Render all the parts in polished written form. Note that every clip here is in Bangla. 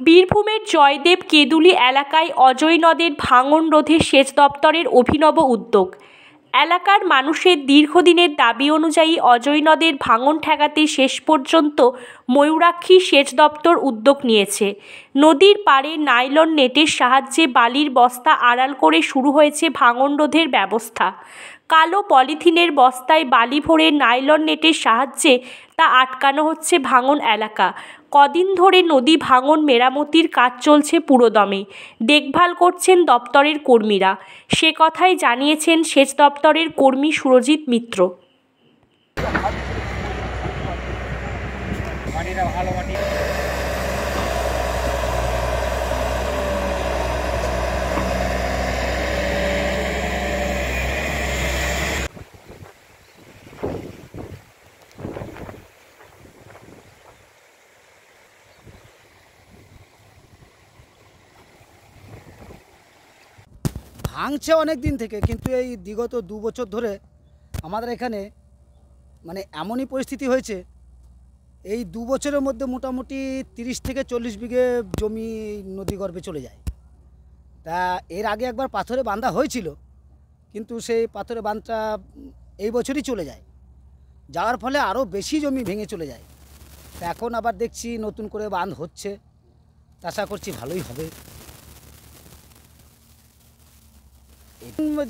বীরভূমের জয়দেব কেঁদুলী এলাকায় অজয় নদের ভাঙন রোধে সেচ দপ্তরের অভিনব উদ্যোগ। এলাকার মানুষের দীর্ঘদিনের দাবি অনুযায়ী অজয় নদের ভাঙন ঠেকাতে শেষ পর্যন্ত ময়ূরাক্ষী সেচ দপ্তর উদ্যোগ নিয়েছে। নদীর পাড়ে নাইলন নেটের সাহায্যে বালির বস্তা আড়াল করে শুরু হয়েছে ভাঙন রোধের ব্যবস্থা। কালো পলিথিনের বস্তায় বালি ভরে নাইলন নেটের সাহায্যে তা আটকানো হচ্ছে ভাঙন এলাকা। কদিন ধরে নদী ভাঙন মেরামতির কাজ চলছে পুরোদমে। দেখভাল করছেন দপ্তরের কর্মীরা। সে কথাই জানিয়েছেন সেচ দপ্তরের কর্মী সুরজিৎ মিত্র। ভাঙছে অনেক দিন থেকে, কিন্তু এই বিগত 2 বছর ধরে আমাদের এখানে মানে এমনই পরিস্থিতি হয়েছে, এই 2 বছরের মধ্যে মোটামুটি 30 থেকে 40 বিঘে জমি নদীগর্ভে চলে যায়। তা এর আগে একবার পাথরে বাঁধা হয়েছিল, কিন্তু সেই পাথরে বাঁধটা এই বছরই চলে যায়, যাওয়ার ফলে আরও বেশি জমি ভেঙে চলে যায়। তা এখন আবার দেখছি নতুন করে বাঁধ হচ্ছে, আশা করছি ভালোই হবে।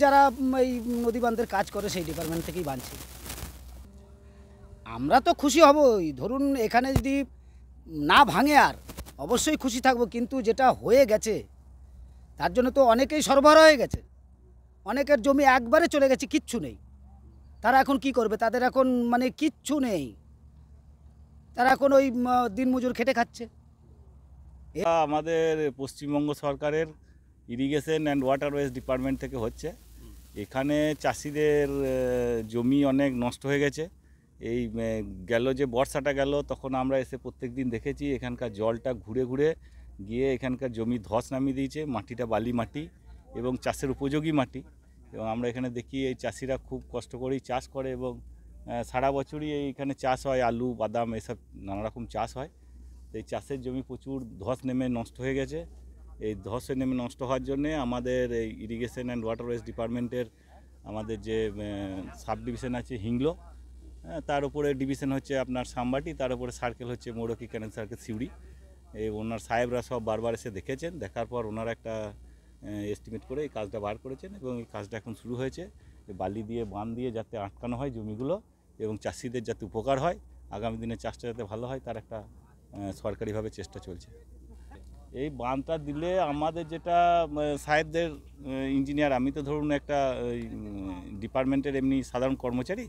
যারা এই নদী বাঁধের কাজ করে সেই ডিপার্টমেন্ট থেকেই বাঁধছে। আমরা তো খুশি হবই, ধরুন এখানে যদি না ভাঙে আর অবশ্যই খুশি থাকবো, কিন্তু যেটা হয়ে গেছে তার জন্য তো অনেকেই সরবরাহ হয়ে গেছে, অনেকের জমি একবারে চলে গেছে, কিচ্ছু নেই। তারা এখন কি করবে? তাদের এখন মানে কিচ্ছু নেই, তারা এখন ওই দিনমজুর খেটে খাচ্ছে। আমাদের পশ্চিমবঙ্গ সরকারের ইরিগেশন অ্যান্ড ওয়াটারওয়েজ ডিপার্টমেন্ট থেকে হচ্ছে। এখানে চাষিদের জমি অনেক নষ্ট হয়ে গেছে। এই গেল যে বর্ষাটা গেল, তখন আমরা এসে প্রত্যেক দিন দেখেছি এখানকার জলটা ঘুরে ঘুরে গিয়ে এখানকার জমি ধস নামিয়ে দিয়েছে। মাটিটা বালি মাটি এবং চাষের উপযোগী মাটি, এবং আমরা এখানে দেখি এই চাষিরা খুব কষ্ট করেই চাষ করে, এবং সারা বছরই এইখানে চাষ হয়, আলু বাদাম এসব নানা রকম চাষ হয়। এই চাষের জমি প্রচুর ধস নেমে নষ্ট হয়ে গেছে। এই ধসে নেমে নষ্ট হওয়ার জন্যে আমাদের এই ইরিগেশন অ্যান্ড ওয়াটারওয়েজ ডিপার্টমেন্টের আমাদের যে সাব ডিভিশন আছে হিংলো, তার উপরে ডিভিশন হচ্ছে আপনার সামবাটি, তার উপরে সার্কেল হচ্ছে মৌরকি ক্যানেল সার্কেল সিউড়ি। এই ওনার সাহেবরা সব বারবার এসে দেখেছেন, দেখার পর ওনারা একটা এস্টিমেট করে এই কাজটা বার করেছেন, এবং এই কাজটা এখন শুরু হয়েছে। বালি দিয়ে বাঁধ দিয়ে যাতে আটকানো হয় জমিগুলো, এবং চাষিদের যাতে উপকার হয়, আগামী দিনে চাষটা যাতে ভালো হয়, তার একটা সরকারিভাবে চেষ্টা চলছে। এই বাঁধটা দিলে আমাদের যেটা সাহেবদের ইঞ্জিনিয়ার, আমি তো ধরুন একটা ডিপার্টমেন্টের এমনি সাধারণ কর্মচারী,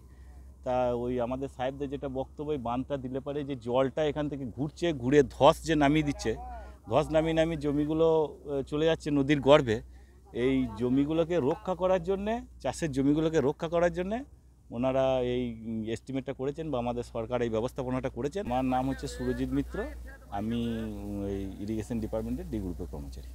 তা ওই আমাদের সাহেবদের যেটা বক্তব্য, এই বাঁধটা দিলে পারে যে জলটা এখান থেকে ঘুরছে, ঘুরে ধস যে নামিয়ে দিচ্ছে, ধস নামিয়ে জমিগুলো চলে যাচ্ছে নদীর গর্ভে। এই জমিগুলোকে রক্ষা করার জন্যে, চাষের জমিগুলোকে রক্ষা করার জন্যে ওনারা এই এস্টিমেটটা করেছেন, বা আমাদের সরকার এই ব্যবস্থাপনাটা করেছেন। আমার নাম হচ্ছে সুরজিৎ মিত্র, আমি এই ইরিগেশন ডিপার্টমেন্টের ডি গ্রুপের কর্মচারী।